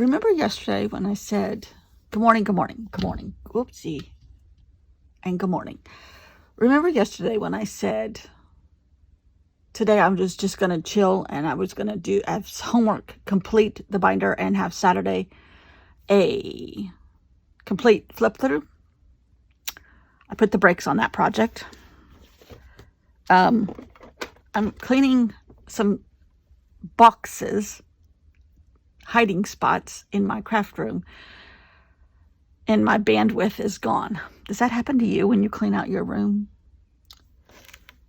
Remember yesterday when I said, good morning, good morning, good morning, whoopsie, and good morning. Remember yesterday when I said, today I was just going to chill and I was going to have homework, complete the binder, and have Saturday a complete flip through? I put the brakes on that project. I'm cleaning some boxes, hiding spots in my craft room, and my bandwidth is gone. Does that happen to you when you clean out your room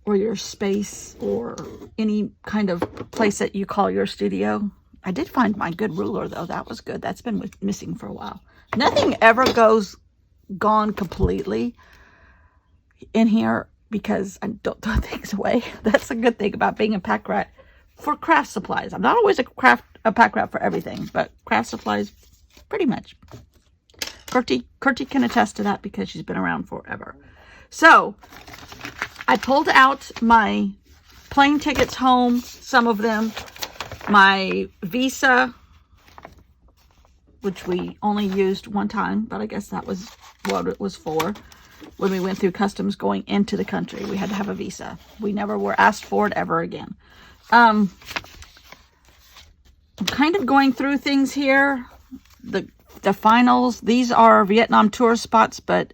or your space or any kind of place that you call your studio? I did find my good ruler, though. That was good. That's been missing for a while. Nothing ever goes gone completely in here because I don't throw things away. That's a good thing about being a pack rat for craft supplies. I'm not always a pack rat for everything, but craft supplies, pretty much. Kurtie can attest to that because she's been around forever. So I pulled out my plane tickets home, some of them, my Visa, which we only used one time, but I guess that was what it was for. When we went through customs going into the country, we had to have a visa. We never were asked for it ever again. I'm kind of going through things here. The finals, these are Vietnam tourist spots, but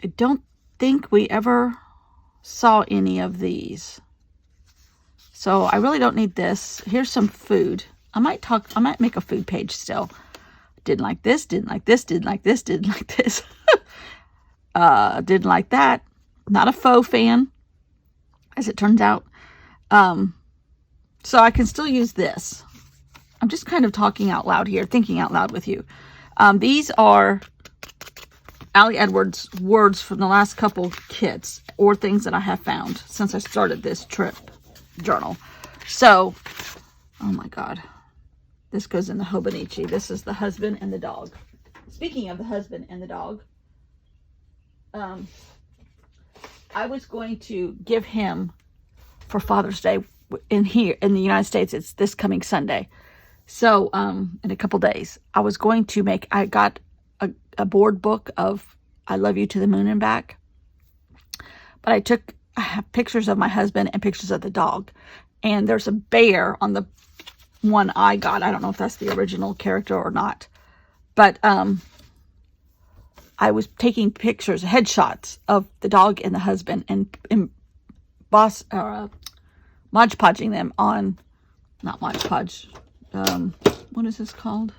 I don't think we ever saw any of these. So I really don't need this. Here's some food. I might make a food page still. Didn't like this, didn't like this, didn't like this, didn't like this. Didn't like that. Not a faux fan, as it turns out. So I can still use this. I'm just kind of talking out loud here, thinking out loud with you. These are Allie Edwards words from the last couple kits or things that I have found since I started this trip journal. So, oh my God. This goes in the Hobonichi. This is the husband and the dog. Speaking of the husband and the dog, I was going to give him for Father's Day in the United States. It's this coming Sunday. So, in a couple days, I got a board book of I Love You to the Moon and Back. But I have pictures of my husband and pictures of the dog. And there's a bear on the one I got. I don't know if that's the original character or not. But, I was taking pictures, headshots of the dog and the husband and Mod Podging them on, not Mod Podge, what is this called?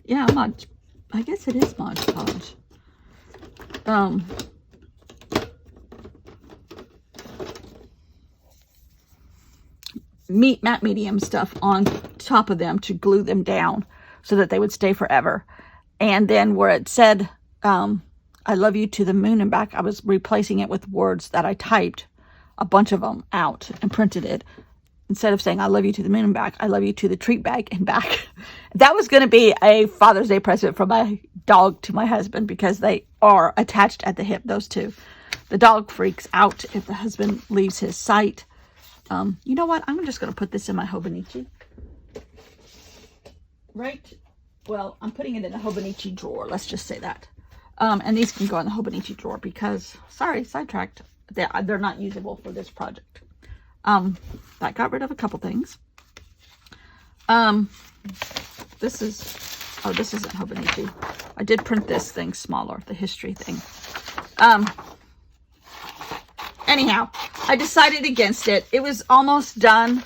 Yeah, I guess it is Mod Podge. Matte medium stuff on top of them to glue them down so that they would stay forever. And then where it said, I love you to the moon and back, I was replacing it with words that I typed a bunch of them out and printed it. Instead of saying, I love you to the moon and back, I love you to the treat bag and back. That was going to be a Father's Day present from my dog to my husband because they are attached at the hip, those two. The dog freaks out if the husband leaves his sight. You know what? I'm just going to put this in my Hobonichi. Right? Well, I'm putting it in a Hobonichi drawer. Let's just say that. And these can go in the Hobonichi drawer because, sorry, sidetracked. They're not usable for this project. That got rid of a couple things. This isn't Hobonichi. I did print this thing smaller, the history thing. Anyhow, I decided against it. It was almost done.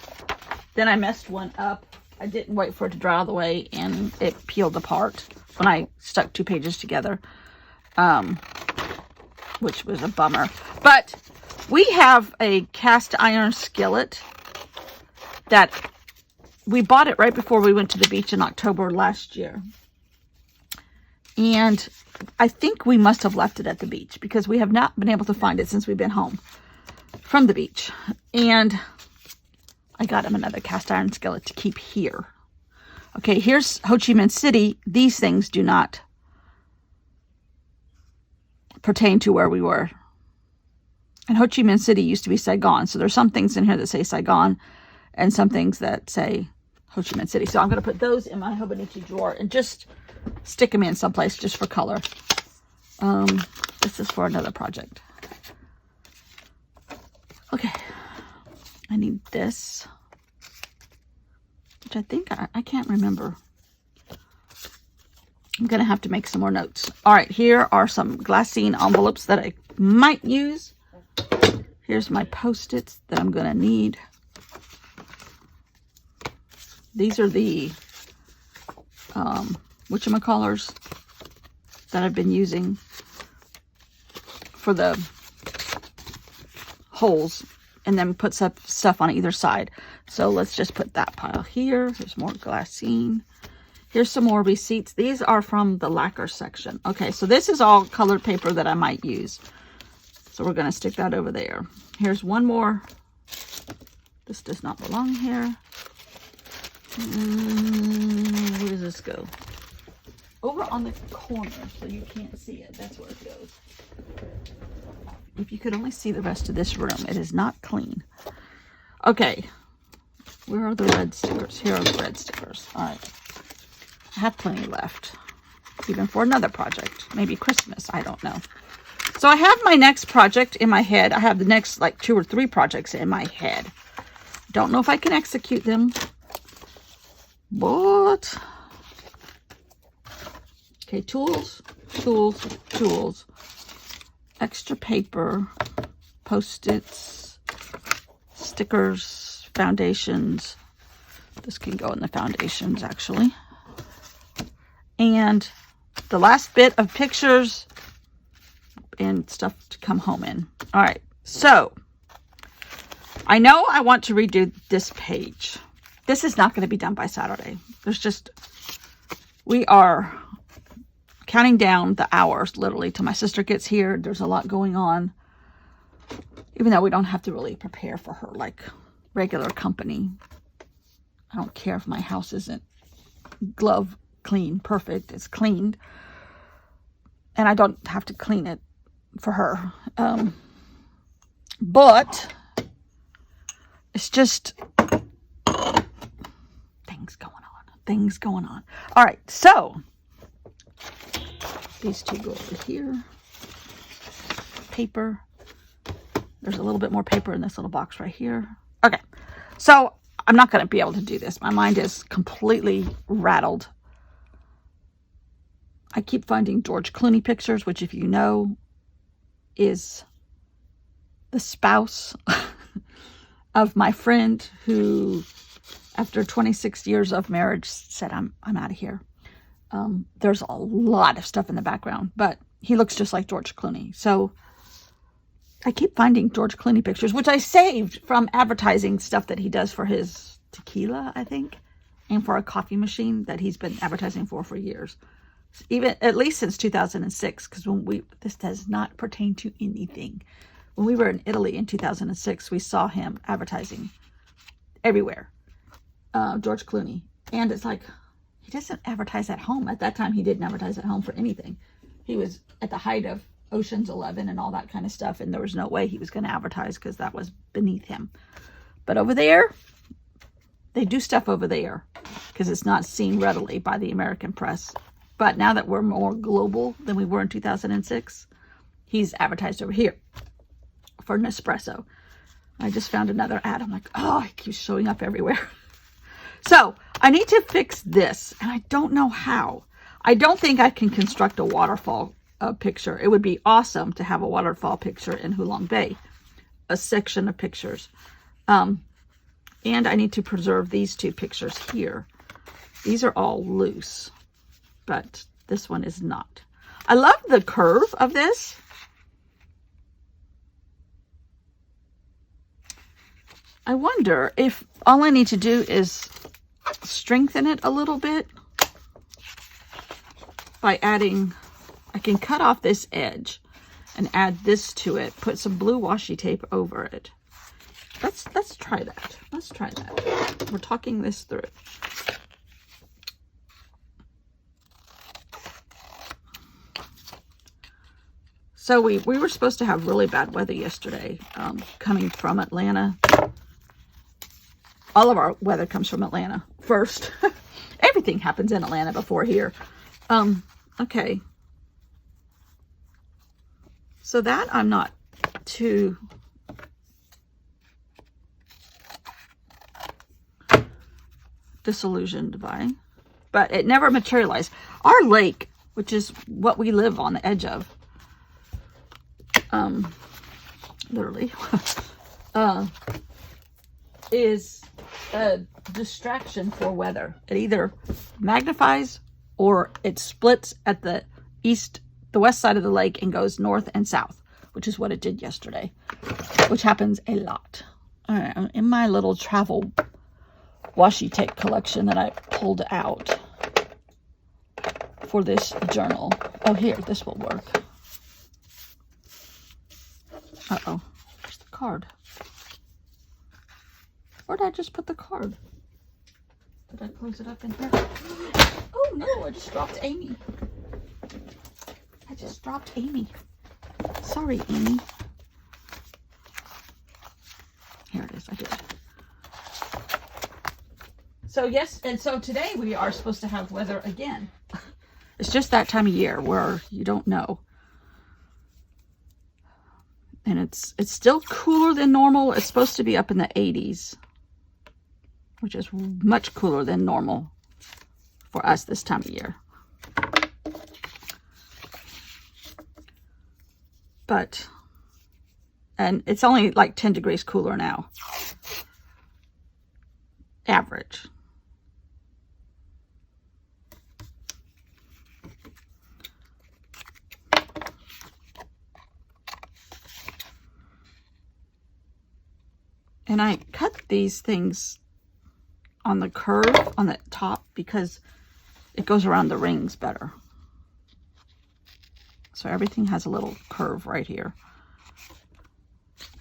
Then I messed one up. I didn't wait for it to dry all the way, and it peeled apart when I stuck two pages together, which was a bummer. But we have a cast iron skillet that we bought it right before we went to the beach in October last year. And I think we must have left it at the beach because we have not been able to find it since we've been home from the beach. And I got him another cast iron skillet to keep here. Okay, here's Ho Chi Minh City. These things do not pertain to where we were. And Ho Chi Minh City used to be Saigon. So there's some things in here that say Saigon. and some things that say Ho Chi Minh City. So I'm going to put those in my Hobonichi drawer and just stick them in someplace just for color. This is for another project. Okay. I need this, which I think I can't remember. I'm going to have to make some more notes. All right, here are some glassine envelopes that I might use. Here's my Post-its that I'm going to need. These are the whatchamacallers that I've been using for the holes, and then put stuff on either side. So let's just put that pile here. There's more glassine. Here's some more receipts. These are from the lacquer section. Okay, so this is all colored paper that I might use. So we're going to stick that over there. Here's one more. This does not belong here. Where does this go? Over on the corner, so you can't see it. That's where it goes. If you could only see the rest of this room, it is not clean. Okay, where are the red stickers? Here are the red stickers. All right. I have plenty left, even for another project, maybe Christmas, I don't know. So I have my next project in my head. I have the next like 2 or 3 projects in my head. Don't know if I can execute them, but okay, tools, extra paper, Post-its, stickers, foundations. This can go in the foundations actually. And the last bit of pictures and stuff to come home in. All right, so I know I want to redo this page. This is not going to be done by Saturday. We are counting down the hours literally till my sister gets here. There's a lot going on, even though we don't have to really prepare for her like regular company. I don't care if my house isn't glove clean, perfect. It's cleaned, and I don't have to clean it for her. But it's just things going on. All right, so these two go over here. Paper. There's a little bit more paper in this little box right here. Okay, so I'm not going to be able to do this. My mind is completely rattled. I keep finding George Clooney pictures, which, if you know, is the spouse of my friend who, after 26 years of marriage, said, I'm out of here. There's a lot of stuff in the background, but he looks just like George Clooney. So I keep finding George Clooney pictures, which I saved from advertising stuff that he does for his tequila, I think, and for a coffee machine that he's been advertising for years. Even at least since 2006, because this does not pertain to anything. When we were in Italy in 2006, we saw him advertising everywhere. George Clooney. And it's like, he doesn't advertise at home. At that time, he didn't advertise at home for anything. He was at the height of Ocean's 11 and all that kind of stuff, and there was no way he was going to advertise because that was beneath him. But over there, they do stuff over there because it's not seen readily by the American press. But now that we're more global than we were in 2006, he's advertised over here for Nespresso. I just found another ad. I'm like, oh, it keeps showing up everywhere. So I need to fix this, and I don't know how. I don't think I can construct a waterfall picture. It would be awesome to have a waterfall picture in Hulong Bay, a section of pictures. And I need to preserve these 2 pictures here. These are all loose, but this one is not. I love the curve of this. I wonder if all I need to do is strengthen it a little bit by adding, I can cut off this edge and add this to it, put some blue washi tape over it. Let's try that. Let's try that. We're talking this through. So we were supposed to have really bad weather yesterday, coming from Atlanta. all of our weather comes from Atlanta first. Everything happens in Atlanta before here. Okay. So that I'm not too disillusioned by, but it never materialized. Our lake, which is what we live on the edge of, literally, is a distraction for weather. It either magnifies or it splits at the west side of the lake and goes north and south, which is what it did yesterday, which happens a lot. All right, in my little travel washi tape collection that I pulled out for this journal. Oh, here, this will work. Uh-oh, where's the card? Where did I just put the card? Did I close it up in here? Oh no, I just dropped Amy. I just dropped Amy. Sorry, Amy. Here it is, I did. So yes, and so today we are supposed to have weather again. It's just that time of year where you don't know. And it's still cooler than normal. It's supposed to be up in the 80s, which is much cooler than normal for us this time of year. But, and it's only like 10 degrees cooler now. Average. And I cut these things on the curve on the top because it goes around the rings better. So everything has a little curve right here.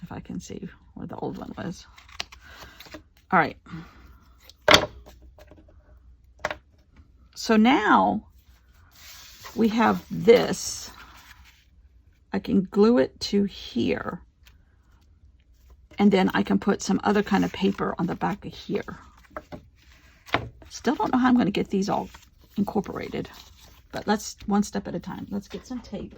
If I can see where the old one was. All right. So now we have this. I can glue it to here. And then I can put some other kind of paper on the back of here. Still don't know how I'm going to get these all incorporated. But let's one step at a time. Let's get some tape.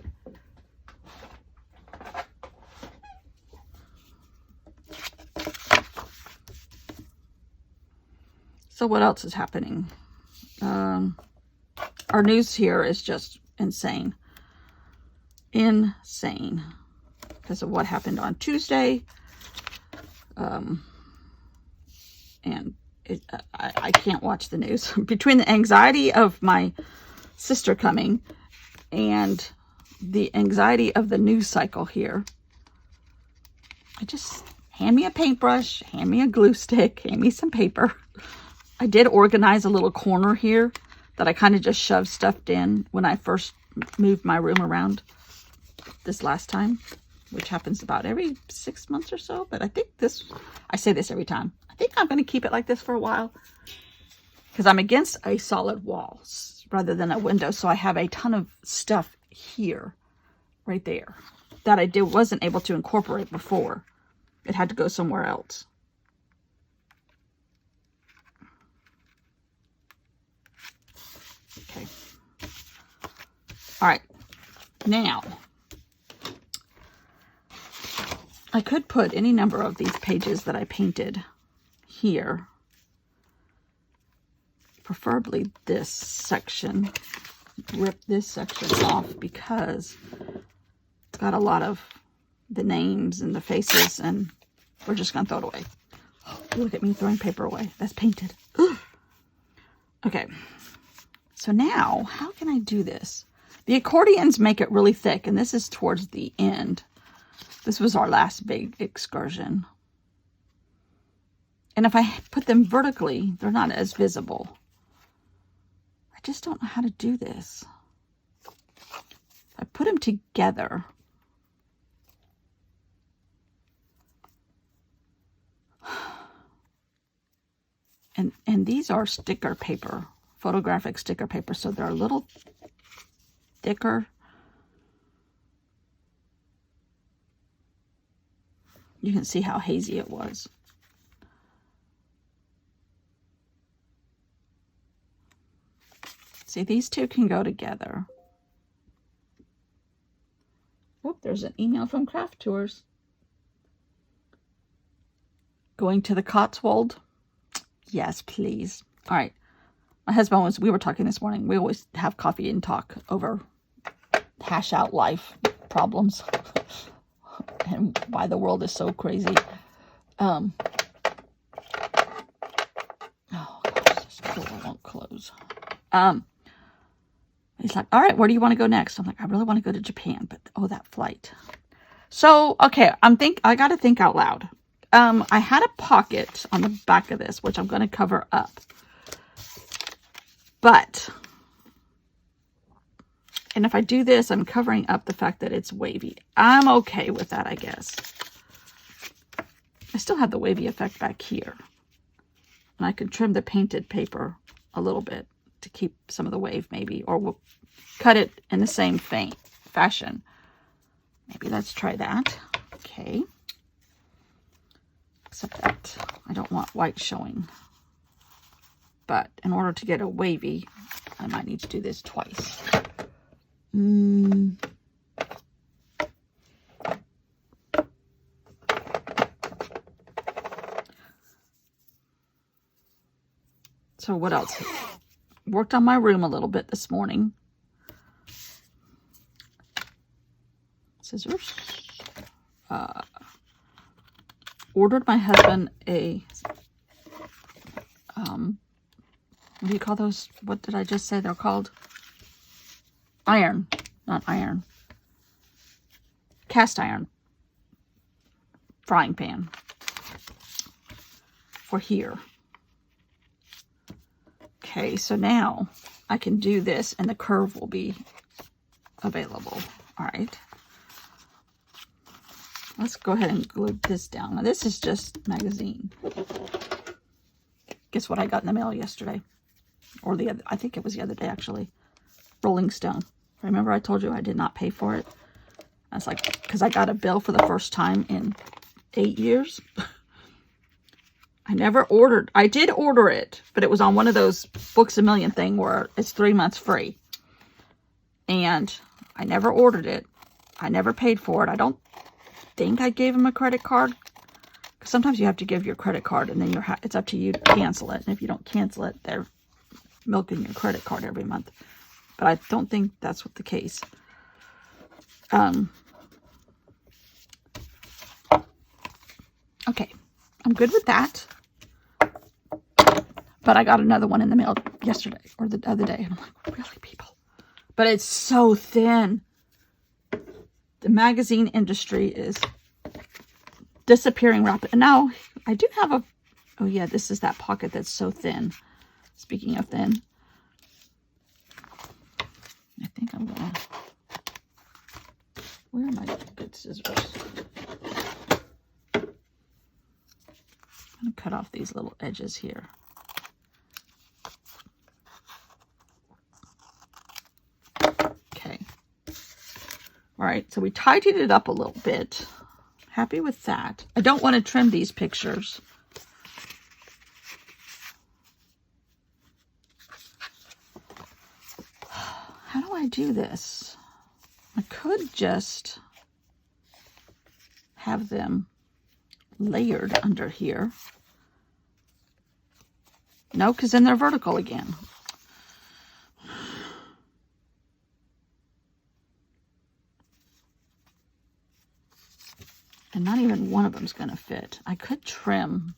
So what else is happening? Our news here is just insane. Insane. Because of what happened on Tuesday. And I can't watch the news. Between the anxiety of my sister coming and the anxiety of the news cycle here, I just, hand me a paintbrush, hand me a glue stick, hand me some paper. I did organize a little corner here that I kind of just shoved stuff in when I first moved my room around this last time, which happens about every 6 months or so. But I think this, I say this every time, I think I'm going to keep it like this for a while because I'm against a solid wall rather than a window. So I have a ton of stuff here, right there, that I wasn't able to incorporate before. It had to go somewhere else. Okay. All right. Now, I could put any number of these pages that I painted here. Preferably this section. Rip this section off because it's got a lot of the names and the faces, and we're just going to throw it away. Look at me throwing paper away. That's painted. Okay. So now, how can I do this? The accordions make it really thick, and this is towards the end. This was our last big excursion. And if I put them vertically, they're not as visible. I just don't know how to do this. I put them together. And these are sticker paper, photographic sticker paper, so they're a little thicker. You can see how hazy it was. See, these two can go together. Oh, there's an email from Craft Tours. Going to the Cotswold? Yes, please. All right. My husband we were talking this morning. We always have coffee and talk over hash out life problems and why the world is so crazy. Oh gosh, this door won't close. He's like, all right, where do you want to go next? I'm like, I really want to go to Japan, but oh, that flight. So, okay, I got to think out loud. I had a pocket on the back of this, which I'm going to cover up. But, and if I do this, I'm covering up the fact that it's wavy. I'm okay with that, I guess. I still have the wavy effect back here. And I could trim the painted paper a little bit to keep some of the wave maybe, or we'll cut it in the same fashion. Maybe let's try that. Okay. Except that I don't want white showing. But in order to get a wavy, I might need to do this twice. So what else? Worked on my room a little bit this morning. Scissors. Ordered my husband a, what do you call those? What did I just say they're called? Iron, not iron. Cast iron. Frying pan. For here. Okay, so now I can do this and the curve will be available. All right. Let's go ahead and glue this down. Now this is just magazine. Guess what I got in the mail yesterday? Or I think it was the other day actually. Rolling Stone. Remember I told you I did not pay for it? I was like, because I got a bill for the first time in 8 years. I never ordered. I did order it, but it was on one of those Books A Million thing where it's 3 months free. And I never ordered it. I never paid for it. I don't think I gave him a credit card. Because sometimes you have to give your credit card and then it's up to you to cancel it. And if you don't cancel it, they're milking your credit card every month. But I don't think that's what the case. Okay. I'm good with that. But I got another one in the mail yesterday or the other day. And I'm like, really, people? But it's so thin. The magazine industry is disappearing rapidly. And now I do have a, oh yeah, this is that pocket that's so thin. Speaking of thin. I think I'm gonna, where are my good scissors? I'm gonna cut off these little edges here. Okay. All right, so we tidied it up a little bit. Happy with that. I don't want to trim these pictures. How do I do this? I could just have them layered under here. No, because then they're vertical again. And not even one of them is going to fit. I could trim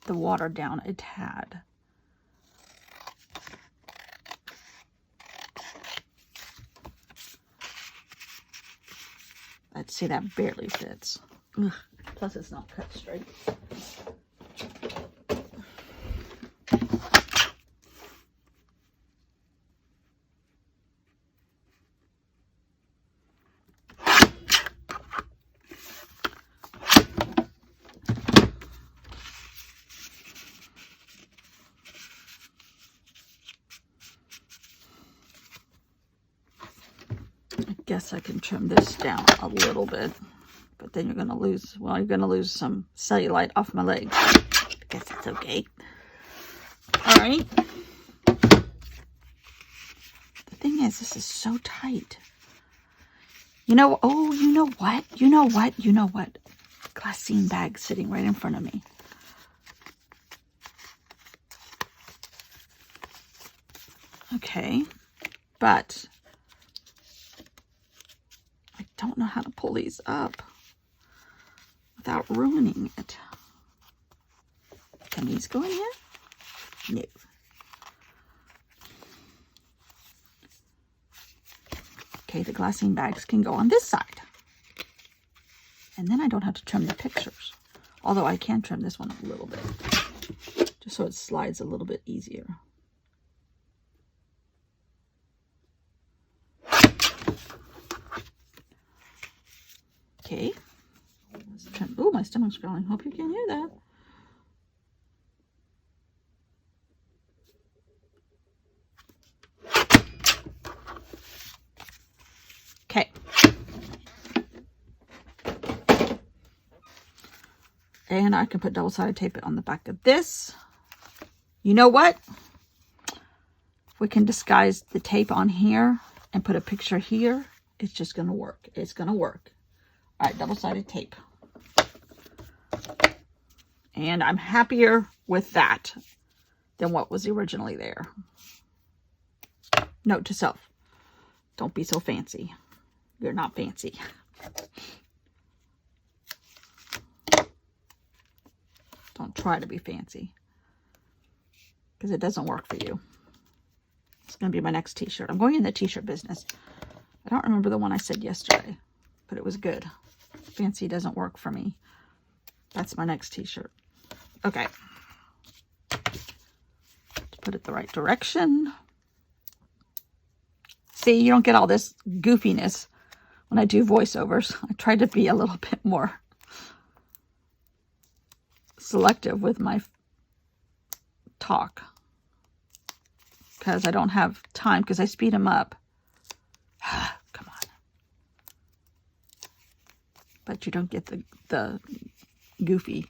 the water down a tad. Let's see, that barely fits. Ugh. Plus it's not cut straight. Guess I can trim this down a little bit, but then you're going to lose, well, you're going to lose some cellulite off my legs. I guess it's okay. All right. is, this is so tight. You know, oh, you know what? You know what? You know what? Glassine bag sitting right in front of me. Okay, but I don't know how to pull these up without ruining it. Can these go in here? No. Okay, the glassine bags can go on this side. And then I don't have to trim the pictures. Although I can trim this one a little bit, just so it slides a little bit easier. Okay. Let's trim. Oh, my stomach's growling. Hope you can hear that. Okay. And I can put double-sided tape on the back of this. You know what? We can disguise the tape on here and put a picture here. It's just going to work. It's going to work. All right, double-sided tape. And I'm happier with that than what was originally there. Note to self. Don't be so fancy. You're not fancy. Don't try to be fancy, because it doesn't work for you. It's going to be my next t-shirt. I'm going in the t-shirt business. I don't remember the one I said yesterday, but it was good. Fancy doesn't work for me. That's my next t-shirt. Okay. Let's put it the right direction. See, you don't get all this goofiness when I do voiceovers. I try to be a little bit more selective with my talk, because I don't have time, because I speed them up. Come on. But you don't get the goofy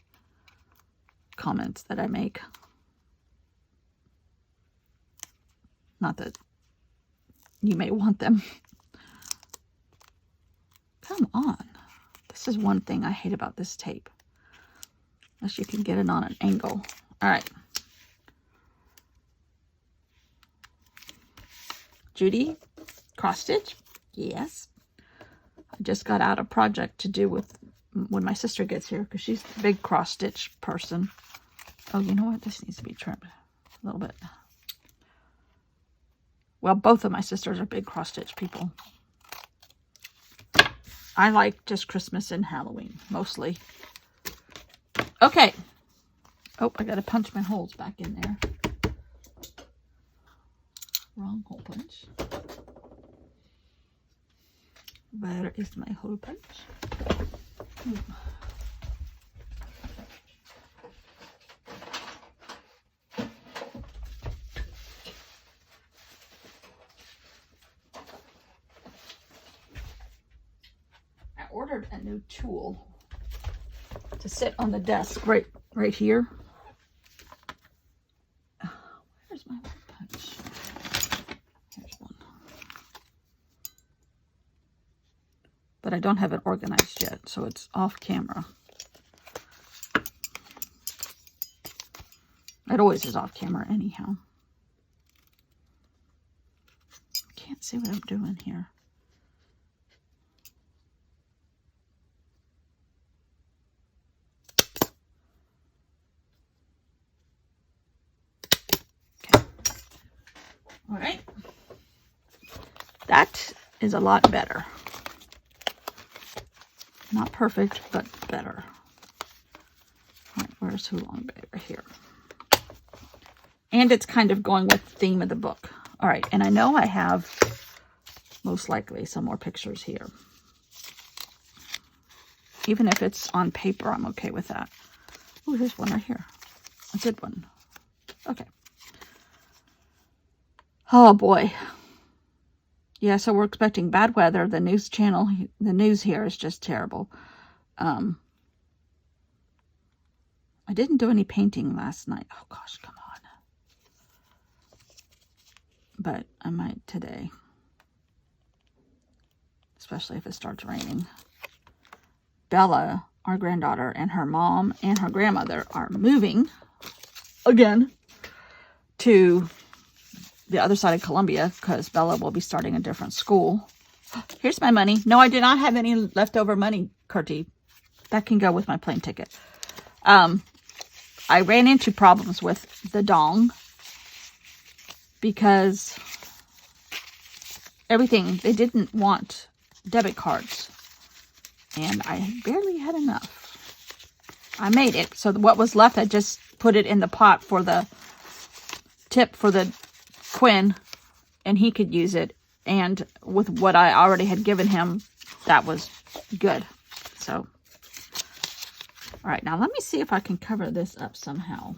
comments that I make. Not that you may want them. Come on. This is one thing I hate about this tape. Unless you can get it on an angle. All right. Judy, cross stitch. Yes. I just got out a project to do with when my sister gets here, because she's the big cross stitch person. Oh, you know what? This needs to be trimmed a little bit. Well, both of my sisters are big cross stitch people. I like just Christmas and Halloween, mostly. Okay. Oh, I got to punch my holes back in there. Wrong hole punch. Where is my hole punch? I ordered a new tool to sit on the desk right here. Where's my hole punch? Here's one. But I don't have it organized yet, so it's off camera. It always is off camera anyhow. Can't see what I'm doing here. Okay. All right. That is a lot better. Not perfect, but better. All right, where's Hulong Bay? Right here. And it's kind of going with the theme of the book. All right, and I know I have most likely some more pictures here. Even if it's on paper, I'm okay with that. Oh, here's one right here. A good one. Okay. Oh, boy. Yeah, so we're expecting bad weather. The news channel, the news here is just terrible. I didn't do any painting last night. Oh, gosh, come on. But I might today. especially if it starts raining. Bella, our granddaughter, and her mom and her grandmother are moving again to the other side of Columbia because Bella will be starting a different school. Here's my money. No, I do not have any leftover money, Curtie. That can go with my plane ticket. I ran into problems with the dong because everything, they didn't want debit cards. And I barely had enough. I made it. So what was left, I just put it in the pot for the tip for the Quinn, and he could use it. And with what I already had given him, that was good. So, all right, now let me see if I can cover this up somehow.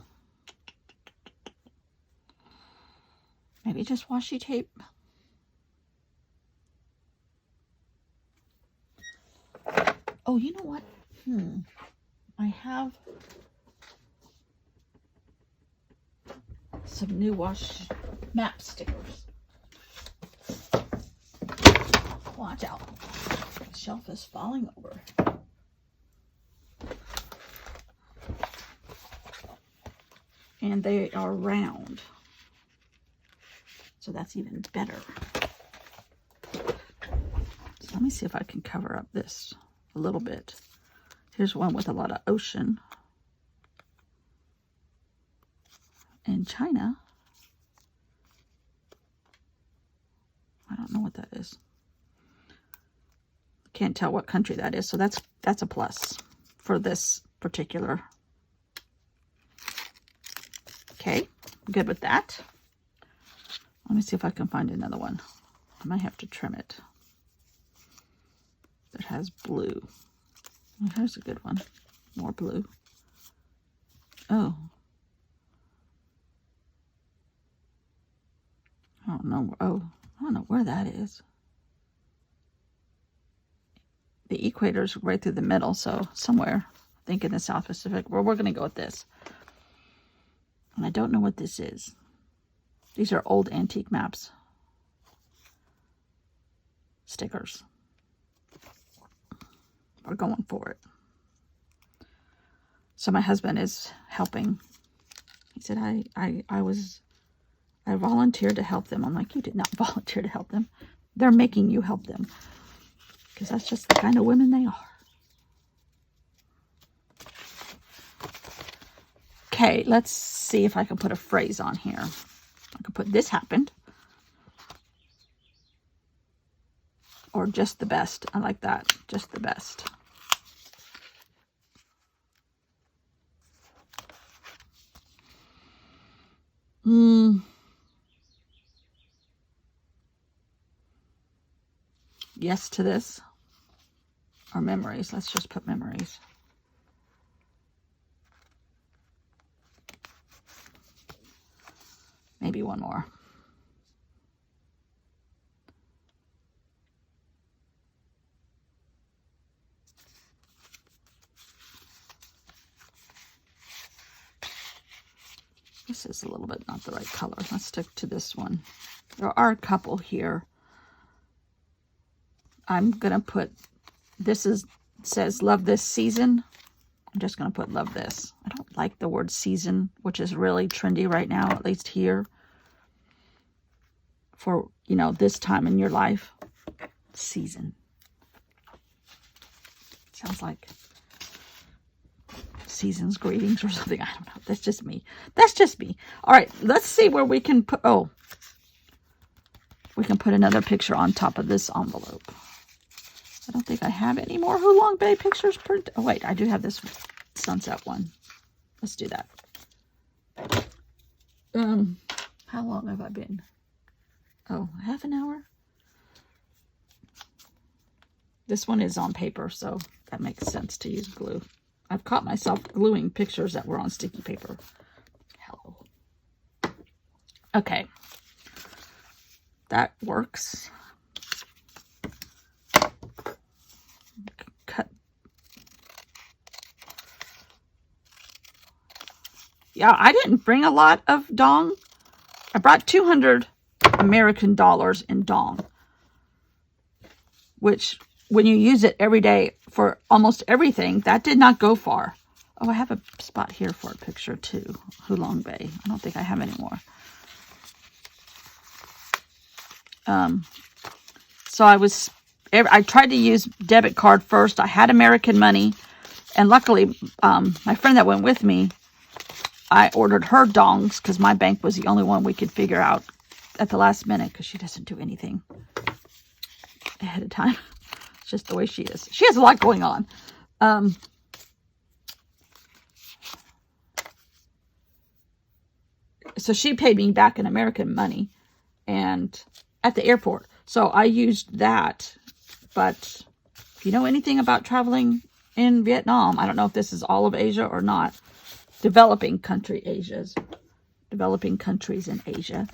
Maybe just washi tape. Oh, you know what? I have some new wash map stickers. Watch out. The shelf is falling over. And they are round. So that's even better. So let me see if I can cover up this a little bit. Here's one with a lot of ocean. And China. I don't know what that is. Can't tell what country that is. So that's a plus for this particular. Okay, good with that. Let me see if I can find another one. I might have to trim it. That has blue. Oh, here's a good one. More blue. Oh. I don't know. Oh, I don't know where that is. The equator's right through the middle, so somewhere, I think in the South Pacific. Well, we're going to go with this. And I don't know what this is. These are old antique maps. Stickers. We're going for it. So my husband is helping. He said, I volunteered to help them. I'm like, you did not volunteer to help them. They're making you help them. Because that's just the kind of women they are. Okay, let's see if I can put a phrase on here. I could put this happened. Or just the best. I like that. Just the best. Yes to this. Or memories. Let's just put memories. Maybe one more. This is a little bit not the right color. Let's stick to this one. There are a couple here. I'm going to put, says love this season. I'm just going to put love this. I don't like the word season, which is really trendy right now, at least here. For, you know, this time in your life. Season. Sounds like season's greetings or something. I don't know. That's just me. That's just me. All right. Let's see where we can put, oh. We can put another picture on top of this envelope. I don't think I have any more Hulong Bay pictures printed. Oh, wait. I do have this sunset one. Let's do that. How long have I been? Oh, half an hour? This one is on paper, so that makes sense to use glue. I've caught myself gluing pictures that were on sticky paper. Hello. Okay. That works. Cut. Yeah, I didn't bring a lot of dong. I brought 200 American dollars in dong. which when you use it every day for almost everything, that did not go far. Oh, I have a spot here for a picture too. Hulong Bay. I don't think I have any more. So I tried to use debit card first. I had American Money, and luckily, my friend that went with me, I ordered her dongs because my bank was the only one we could figure out at the last minute because she doesn't do anything ahead of time. It's just the way she is. She has a lot going on. So she paid me back in American money and at the airport. So I used that. But if you know anything about traveling in Vietnam, I don't know if this is all of Asia or not. Developing countries in Asia.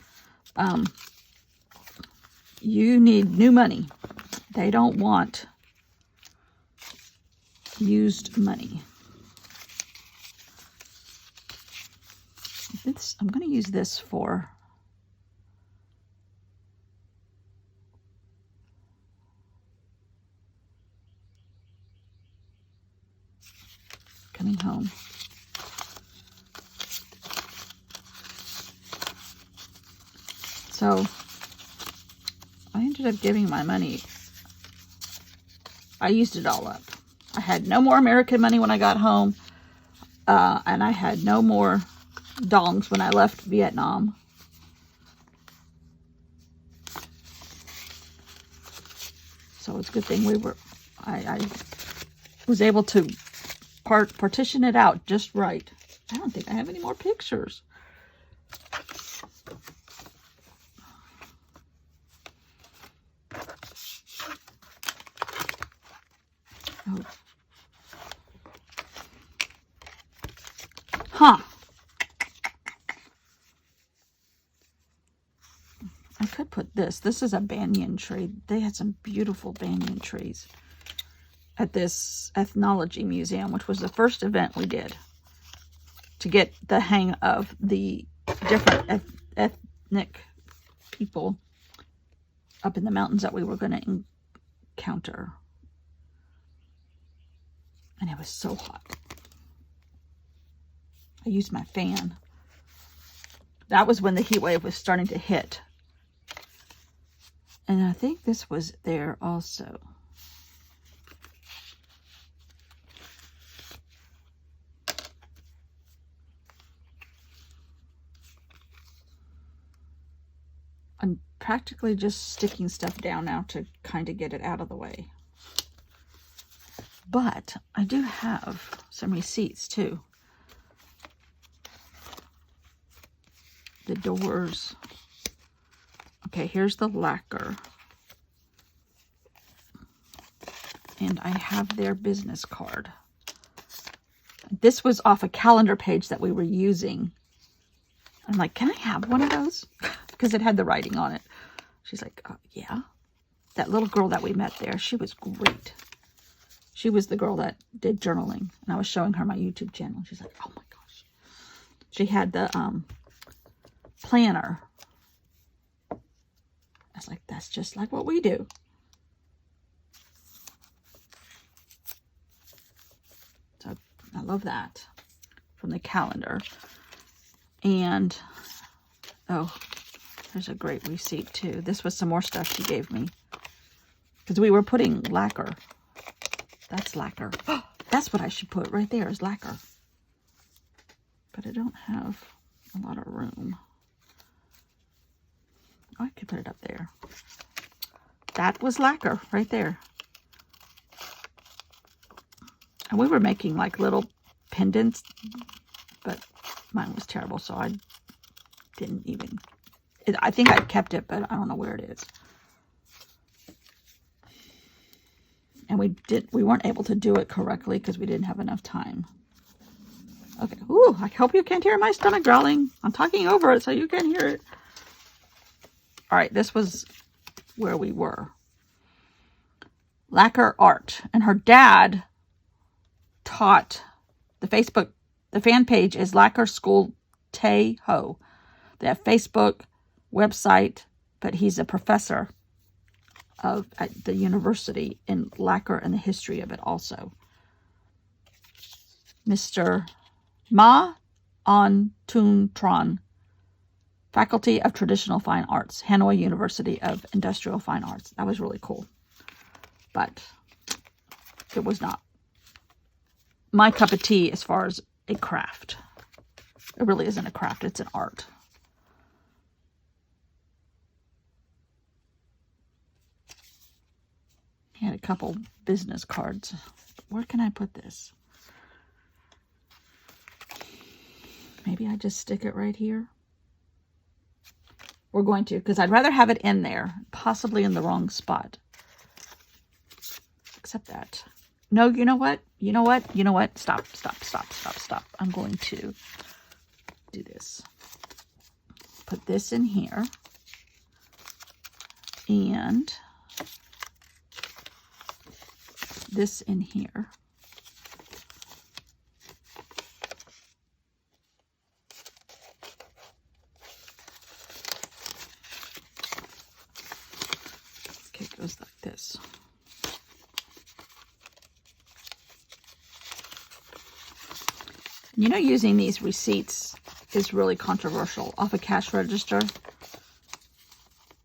You need new money. They don't want used money. I'm going to use this for coming home. So I ended up giving my money. I used it all up. I had no more American money when I got home. And I had no more dongs when I left Vietnam. So it's a good thing I was able to partition it out just right. I don't think I have any more pictures. Oh. Huh. I could put this. This is a banyan tree. They had some beautiful banyan trees at this ethnology museum, which was the first event we did to get the hang of the different ethnic people up in the mountains that we were going to encounter. And it was so hot. I used my fan. That was when the heat wave was starting to hit. And I think this was there also. I'm practically just sticking stuff down now to kind of get it out of the way. But I do have some receipts too. The doors. Okay, here's the lacquer. And I have their business card. This was off a calendar page that we were using. I'm like, can I have one of those? Because it had the writing on it. She's like, yeah. That little girl that we met there, she was great. She was the girl that did journaling. And I was showing her my YouTube channel. She's like, oh my gosh. She had the planner. I was like, that's just like what we do. So I love that from the calendar. And, oh, there's a great receipt too. This was some more stuff she gave me. Because we were putting lacquer. That's lacquer. Oh, that's what I should put right there is lacquer. But I don't have a lot of room. Oh, I could put it up there. That was lacquer right there. And we were making like little pendants, but mine was terrible, so I didn't even... I think I kept it, but I don't know where it is. And we weren't able to do it correctly because we didn't have enough time. Okay. Ooh, I hope you can't hear my stomach growling. I'm talking over it so you can hear it. All right, this was where we were. Lacquer art. And her dad taught the fan page is Lacquer School Tay Ho. They have Facebook, website, but he's a professor at the university in lacquer and the history of it also. Mr. Ma On Tun Tron, Faculty of Traditional Fine Arts, Hanoi University of Industrial Fine Arts. That was really cool. But it was not my cup of tea as far as a craft. It really isn't a craft, it's an art. He had a couple business cards. Where can I put this? Maybe I just stick it right here. We're going to, because I'd rather have it in there, possibly in the wrong spot. Except that. No, you know what? You know what? You know what? Stop, stop, stop, stop, stop. I'm going to do this. Put this in here. And this in here. Okay, it goes like this. You know, using these receipts is really controversial off a cash register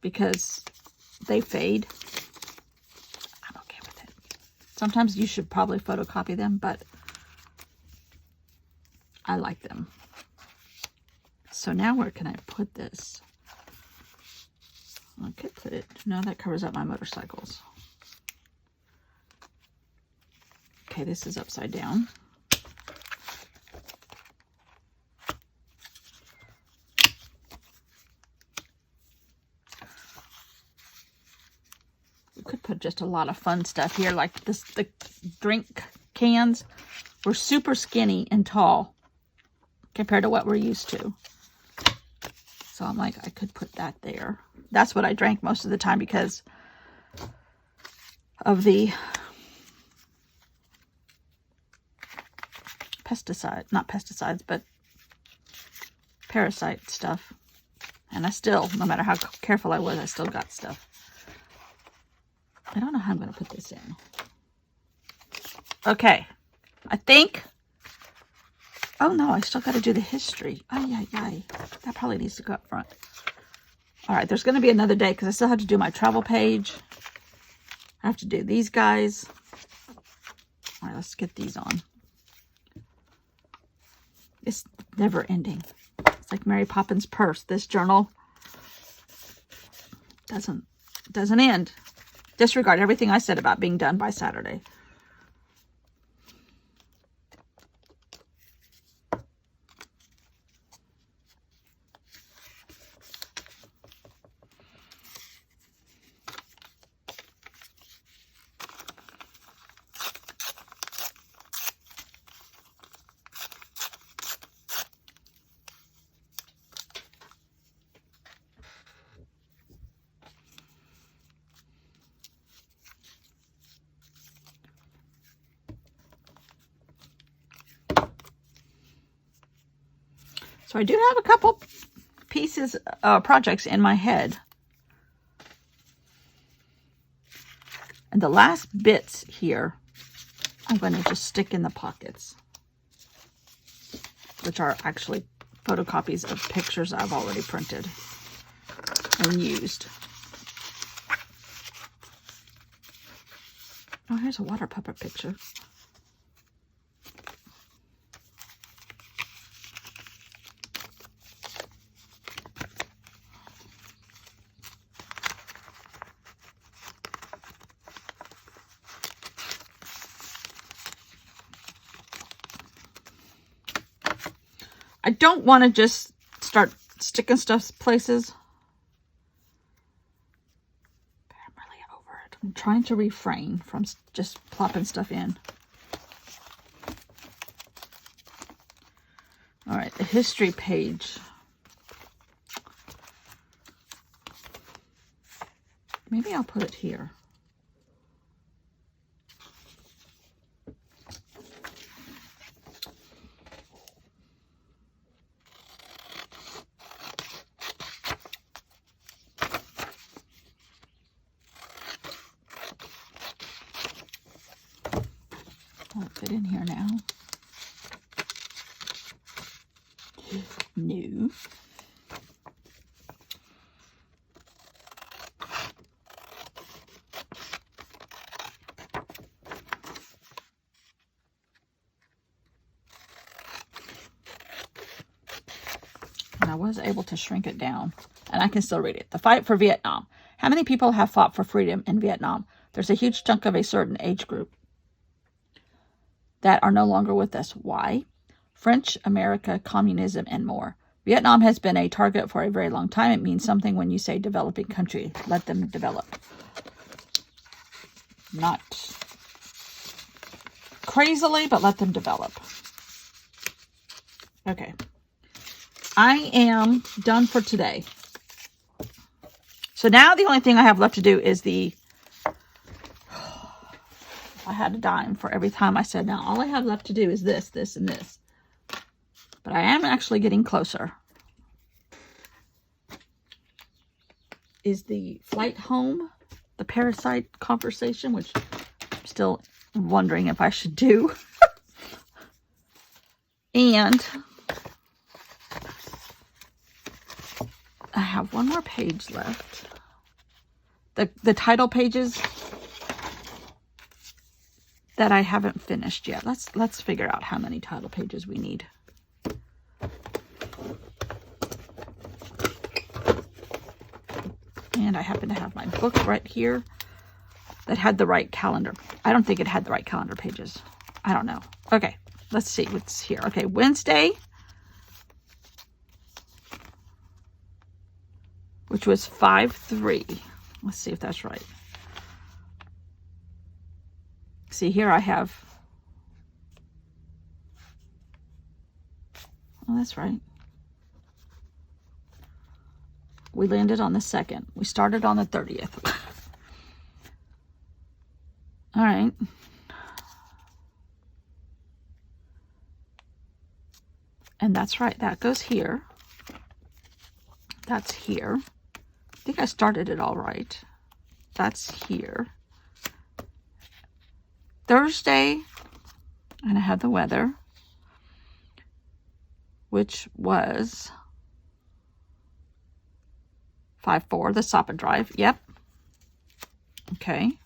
because they fade. I'm okay with it. Sometimes you should probably photocopy them, but I like them. So now where can I put this? I could put it, no, that covers up my motorcycles. Okay, this is upside down. Could put just a lot of fun stuff here, like this. The drink cans were super skinny and tall compared to what we're used to. So I'm like, I could put that there. That's what I drank most of the time because of the pesticide, not pesticides, but parasite stuff. And I still, no matter how careful I was, I still got stuff. I don't know how I'm going to put this in. Okay. I think. Oh, no. I still got to do the history. Ay, ay, ay. That probably needs to go up front. All right. There's going to be another day because I still have to do my travel page. I have to do these guys. All right. Let's get these on. It's never ending. It's like Mary Poppins' purse. This journal doesn't end. Disregard everything I said about being done by Saturday. So I do have a couple pieces, projects in my head. And the last bits here, I'm going to just stick in the pockets, which are actually photocopies of pictures I've already printed and used. Oh, here's a water puppet picture. I don't want to just start sticking stuff places. I'm really over it. I'm trying to refrain from just plopping stuff in. All right, the history page. Maybe I'll put it here. fit in here now? No. And I was able to shrink it down. And I can still read it. The fight for Vietnam. How many people have fought for freedom in Vietnam? There's a huge chunk of a certain age group that are no longer with us. Why? French, America, communism, and more. Vietnam has been a target for a very long time. It means something when you say developing country. Let them develop. Not crazily, but let them develop. Okay. I am done for today. So now the only thing I have left to do is I had a dime for every time I said, now all I have left to do is this, this, and this. But I am actually getting closer. Is the flight home, the parasite conversation, which I'm still wondering if I should do. And I have one more page left. The title pages that I haven't finished yet. Let's figure out how many title pages we need. And I happen to have my book right here that had the right calendar. I don't think it had the right calendar pages. I don't know. Okay, let's see what's here. Okay, Wednesday, which was 5/3. Let's see if that's right. See, here I have, oh, that's right. We landed on the 2nd. We started on the 30th. All right. And that's right. That goes here. That's here. I think I started it all right. That's here. Thursday, and I have the weather, which was 5/4, the Sapa Drive. Yep. Okay.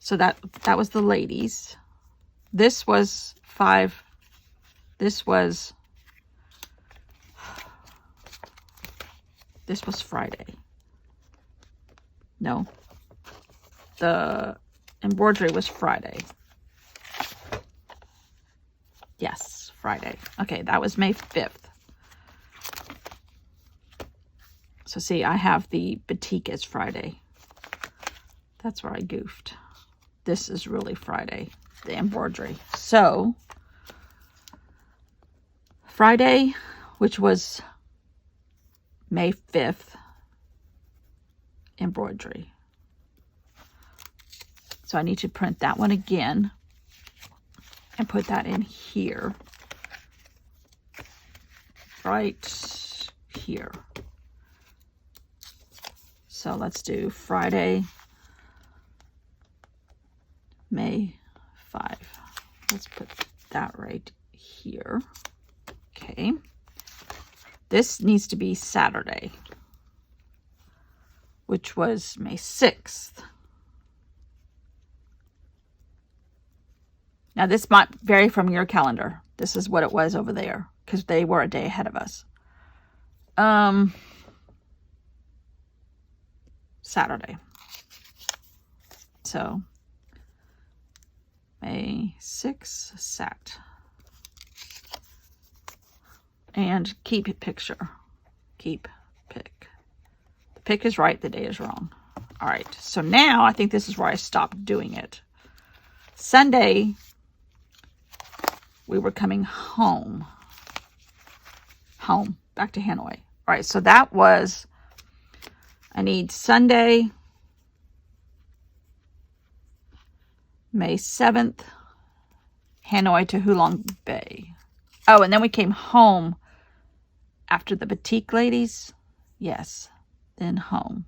So that was the ladies. This was 5. This was Friday. No. The embroidery was Friday. Yes, Friday. Okay, that was May 5th. So see, I have the batik as Friday. That's where I goofed. This is really Friday, the embroidery. So, Friday, which was May 5th, embroidery. So I need to print that one again and put that in here. Right here. So let's do Friday, May 5. Let's put that right here. Okay. This needs to be Saturday, which was May 6th. Now, this might vary from your calendar. This is what it was over there, because they were a day ahead of us. Saturday. So, May 6th, Sat. And keep picture. Keep pick. The pick is right, the day is wrong. All right, so now I think this is where I stopped doing it. Sunday, we were coming home. Back to Hanoi. All right, so that was, I need Sunday, May 7th, Hanoi to Hulong Bay. Oh, and then we came home after the batik ladies. Yes, then home.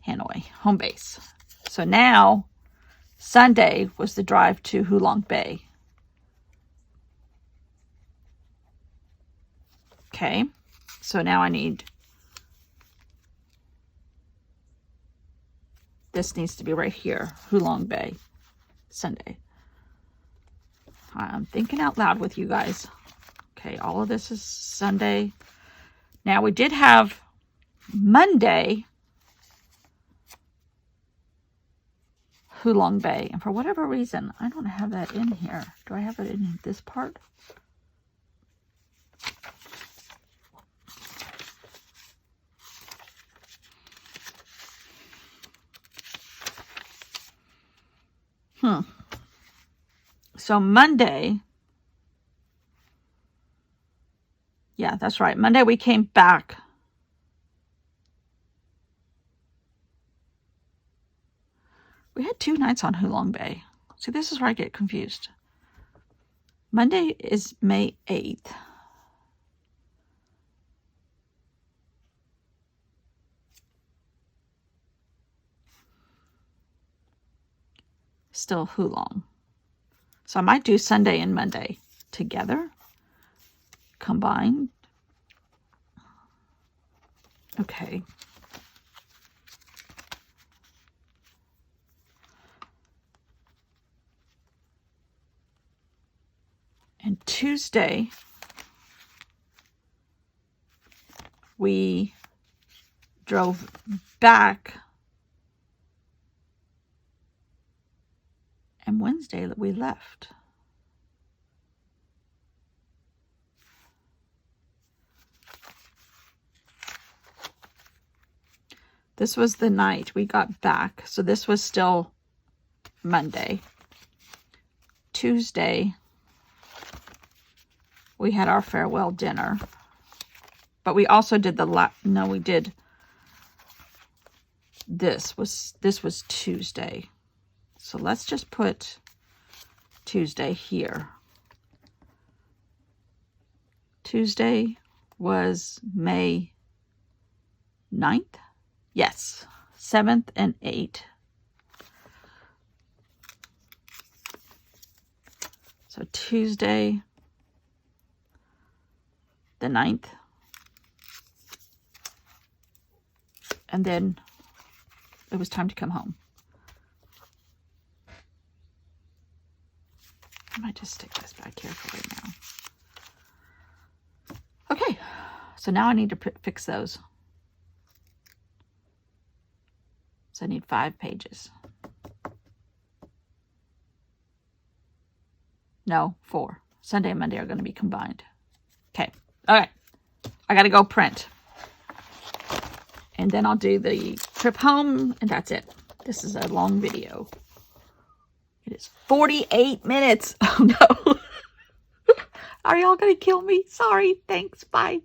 Hanoi, home base. So now, Sunday was the drive to Hulong Bay. Okay, so now I need, this needs to be right here, Hulong Bay, Sunday. I'm thinking out loud with you guys. Okay, all of this is Sunday. Now we did have Monday, Hulong Bay. And for whatever reason, I don't have that in here. Do I have it in this part? So Monday, yeah, that's right. Monday we came back. We had 2 nights on Hulong Bay. See, this is where I get confused. Monday is May 8th. Still Hulong. So I might do Sunday and Monday together, combined. Okay. And Tuesday, we drove back. And Wednesday that we left. This was the night we got back. So this was still Monday. Tuesday, we had our farewell dinner. But we also did this was Tuesday. So let's just put Tuesday here. Tuesday was May 9th. Yes, 7th and 8th. So Tuesday, the 9th. And then it was time to come home. I might just stick this back here for right now. Okay, so now I need to fix those. So I need 5 pages. No, 4. Sunday and Monday are going to be combined. Okay, all right. I got to go print. And then I'll do the trip home, and that's it. This is a long video. It is 48 minutes. Oh, no. Are y'all going to kill me? Sorry. Thanks. Bye.